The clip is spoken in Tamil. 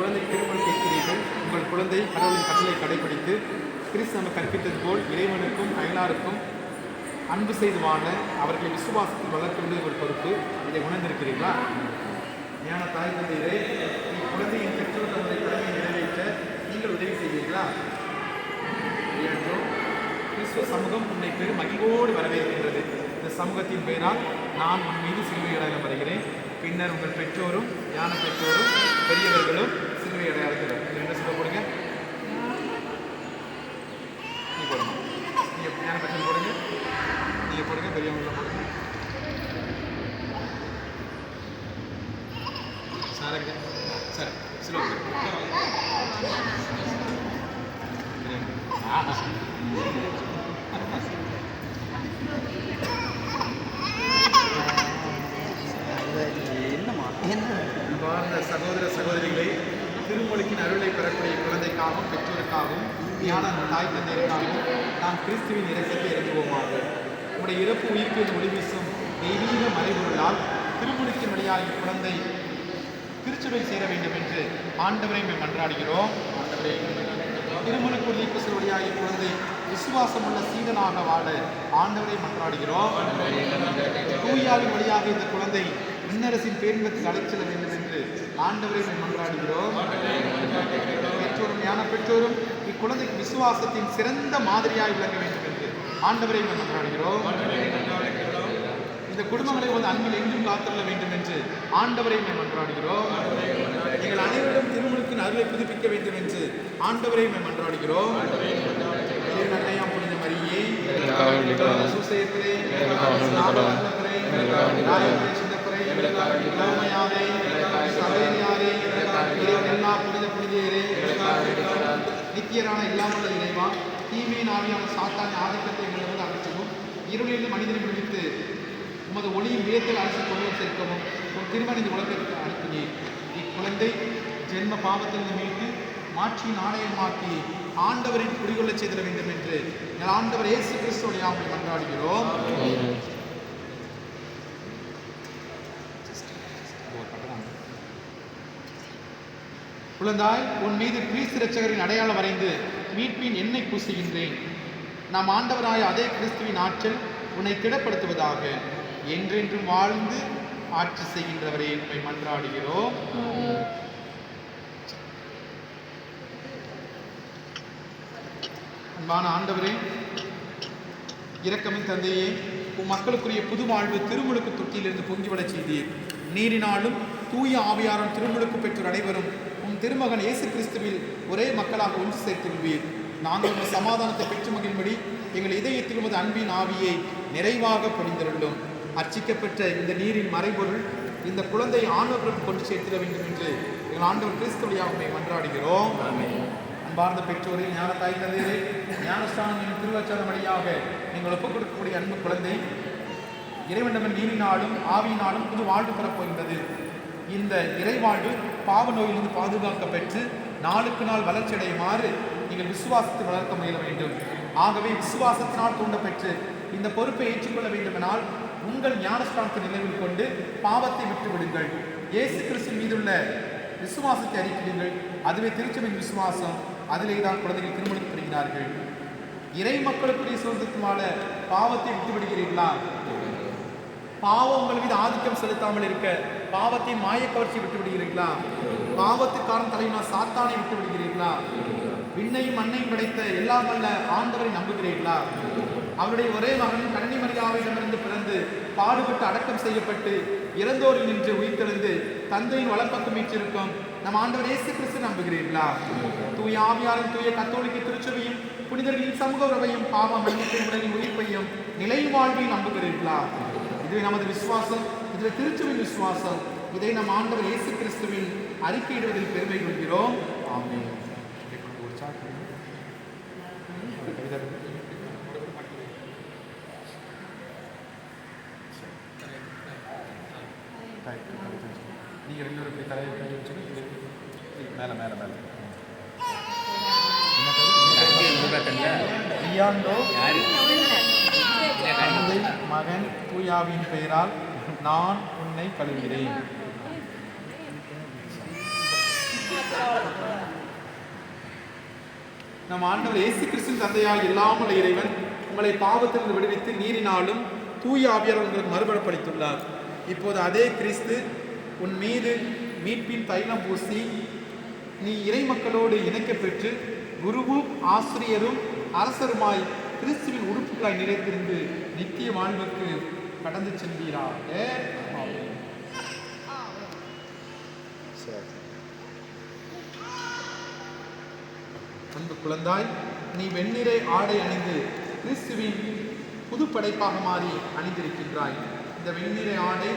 குழந்தை திருமணம் கேட்கிறீர்கள். உங்கள் குழந்தை கடவுளின் கட்டளை கடைபிடித்து கிறிஸ்து நம்ம கற்பித்தது போல் இறைவனுக்கும் அயலாருக்கும் அன்பு செய்து வாழ அவர்களை விசுவாசத்தில் வளர்க்கிறது ஒரு பொறுப்பு. இதை உணர்ந்திருக்கிறீர்களா? ஞான தாய் தந்தையரே, குழந்தையின் பெற்றோர் தமது கடமையை நிறைவேற்ற நீங்கள் உதவி செய்வீர்களா? கிறிஸ்துவ சமூகம் உன்னை பெரும் மகிழ்வோடு வரவேற்கின்றது. இந்த சமூகத்தின் பெயரால் நான் உன் மீது சிலுவை அடையாளம் வருகிறேன். பின்னர் உங்கள் பெற்றோரும் ஞான பெற்றோரும் பெரியவர்களும் சிலுவை அடையாளத்தில் என்ன சொல்ல போடுங்க? நீ போடுங்க. நீங்கள் ஞான பெற்றோர் போடுங்க, நீங்கள் போடுங்க, பெரியவங்களை போடுங்க. சார் சார் சிலுவை சகோதர சகோதரிகளை திருமொழிக்கின் அருளை பெறக்கூடிய குழந்தைக்காகவும் பெற்றோருக்காகவும் ஞான தாய் தந்தையருக்காகவும் நாம் கிறிஸ்துவின் இரக்கத்தை இறங்குவோமாக. உடைய இறப்பு உயிர்க்கு ஒளி வீசும் தெய்வீக மறைபொருளால் திருமொழிக்கின் வழியாக குழந்தை திருச்சபை சேர வேண்டும் என்று ஆண்டவரை நாம் மன்றாடுகிறோம். திருமணக்கு உறுதிக்கு வழியாக குழந்தை விசுவாசம் உள்ள சீடனாக வாழ ஆண்டவரை மன்றாடுகிறோம். தூயாவின் வழியாக இந்த குழந்தை விண்ணரசின் பேரின்பத்தில் அழைச்செல்ல வேண்டும் என்று ஆண்டவரை மன்றாடுகிறோம். பெற்றோரும் ஞான பெற்றோரும் இக்குழந்தைக்கு விசுவாசத்தின் சிறந்த மாதிரியாய் விளங்க வேண்டும் என்று ஆண்டவரை மன்றாடுகிறோம். இந்த குடும்பங்களை அன்பில் எங்கும் காத்துள்ள வேண்டும் என்று ஆண்டவரை மன்றாடுகிறோம். எங்கள் அனைவரிடம் திருமணத்தின் அருளை புதுப்பிக்க வேண்டும் என்று ஆண்டவரை மன்றாடுகிறோம். நன்மையாம் புனித மரியே, சுசேயத்திலே எல்லா புனித புனிதரே, நித்தியரான இல்லாமல் இறைவா, தீமையின் ஆவியான சாத்தான ஆதிக்கத்தை எங்களிடம் அகற்றவும், இருளில் மனிதனை விடுவித்து உமது ஒளியின் வேதத்தில் அரசு கொண்டு சேர்க்கவும் உன் திருமண இந்த உலகத்திற்கு அனுப்பினீர். இக்குழந்தை ஜென்ம பாவத்திலிருந்து மீட்டு மாற்றியின் ஆணையமாக்கி ஆண்டவரின் குடிகொள்ள செய்திட வேண்டும் என்று எங்கள் ஆண்டவர் இயேசு கிறிஸ்துவோடு நாங்கள் மன்றாடுகிறோம். குழந்தாய், உன் மீது கிறிஸ்து இரட்சகரின் அடையாளம் வரைந்து மீட்பின் எண்ணெய் பூசுகின்றேன். நாம் ஆண்டவராய அதே கிறிஸ்துவின் ஆற்றல் உன்னை திடப்படுத்துவதாக. என்றென்றும் வாழ்ந்து ஆட்சி செய்கின்றவரை உண்மை மன்றாடுகிறோம். அன்பான ஆண்டவரே, இரக்கமின் தந்தையே, உன் மக்களுக்குரிய புது வாழ்வு திருமுழுக்கு தொட்டியிலிருந்து பொங்கிவிடச் செய்தீர். நீரினாலும் தூய ஆவியாரும் திருமுழுக்கு பெற்றோர் அனைவரும் உன் திருமகன் இயேசு கிறிஸ்துவில் ஒரே மக்களாக ஒன்று சேர்த்திருவீர். நாங்கள் உங்கள் சமாதானத்தை பெற்று மகிழ்படி எங்கள் இதயத்தில் உமது அன்பின் ஆவியை நிறைவாக பொழிந்தருளும். அர்ச்சிக்கப்பட்ட இந்த நீரின் மறைபொருள் இந்த குழந்தை ஆண்டவருக்கு கொண்டு சேர்த்திட வேண்டும் என்று எங்கள் ஆண்டவர் கிறிஸ்துவையாகவே மன்றாடுகிறோம். அன்பார்ந்த பெற்றோரே, ஞான தாய் தந்தையரே, ஞானஸ்தானம் திருவச்சாரம் வழியாக நீங்கள் ஒப்புக் கொடுக்கக்கூடிய அன்பு குழந்தை இறைவண்டவன் நீரினாலும் ஆவியினாலும் புது வாழ்வு பெறப்போகின்றது. இந்த இறைவாழ்வு பாவ நோயிலிருந்து பாதுகாக்க பெற்று நாளுக்கு நாள் வளர்ச்சியடையுமாறு நீங்கள் விசுவாசத்தை வளர்க்க முயல வேண்டும். ஆகவே விசுவாசத்தினால் தூண்டப்பெற்று இந்த பொறுப்பை ஏற்றுக்கொள்ள வேண்டுமெனால் உங்கள் ஞானஸ்தானத்தை நினைவில் கொண்டு பாவத்தை விட்டுவிடுங்கள். இயேசு கிறிஸ்து மீதுள்ள விசுவாசத்தை அறிக்கையிடுங்கள். அதுவே திருச்சபையின் விசுவாசம். அதிலேதான் குழந்தைகள் திருமணப்படுகிறார்கள். இறை மக்களுக்குரிய சுதந்திரத்தினால பாவத்தை விட்டுவிடுகிறீர்களா? பாவம் உங்கள் மீது ஆதிக்கம் செலுத்தாமல் இருக்க பாவத்தின் மாயக்கவர்ச்சி விட்டு விடுகிறீர்களா? பாவத்துக்கான தலைவனா சாத்தானை விட்டு விடுகிறீர்களா? விண்ணையும் மண்ணையும் படைத்த எல்லாம் வல்ல ஆண்டவரை நம்புகிறீர்களா? அவருடைய ஒரே மகன் கன்னி மரியாதையிடமிருந்து பிறந்து பாடுபட்டு அடக்கம் செய்யப்பட்டு இறந்தோரில் நின்று உயிர்த்தெழுந்து தந்தையின் வலப்பக்கம் வீற்றிருக்கும் நம் ஆண்டவர் இயேசு கிறிஸ்து நம்புகிறீர்களா? தூய ஆவியாரின் தூய கத்தோலிக்க திருச்சபையும் புனிதர்களின் சமூக உறவையும் பாவ மன்னிப்பின் உடலின் உயிர்ப்பையும் நிலை வாழ்வையும் நம்புகிறீர்களா? இதுவே நமது விசுவாசம், இதுவே திருச்சபையின் விசுவாசம். இதை நம் ஆண்டவர் இயேசு கிறிஸ்துவின் அறிக்கையிடுவதில் பெருமை கொள்கிறோம். ஆமென். நீங்கள் ரெண்டு பேரும் தலையை கை வச்சுட்டு மேலே மேலே மேலே லியாண்டோ தந்தை மகன் தூயாவின் பெயரால் நான் உன்னை கழுவுகிறேன். நம் ஆண்டவர் இயேசு கிறிஸ்துவின் தந்தையாய் இல்லாமல் இறைவன் உங்களை பாவத்திலிருந்து விடுவித்து நீரினாலும் தூய ஆவியால் உங்களுக்கு மறுபலப்படுத்தியுள்ளார். இப்போது அதே கிறிஸ்து உன் மீது மீட்பின் தைலம் பூசி நீ இறை மக்களோடு இணைக்கப் பெற்று குருவும் ஆசிரியரும் அரசருமாய் கிறிஸ்துவின் உறுப்புகளாய் நிறைந்திருந்து நித்திய வாழ்வுக்கு கடந்து செல்வீராக. அன்பு குழந்தாய், நீ வெண்ணிறை ஆடை அணிந்து கிறிஸ்துவின் புது படைப்பாக மாறி அணிந்திருக்கின்றாய். இந்த வெண்ணிறை ஆடை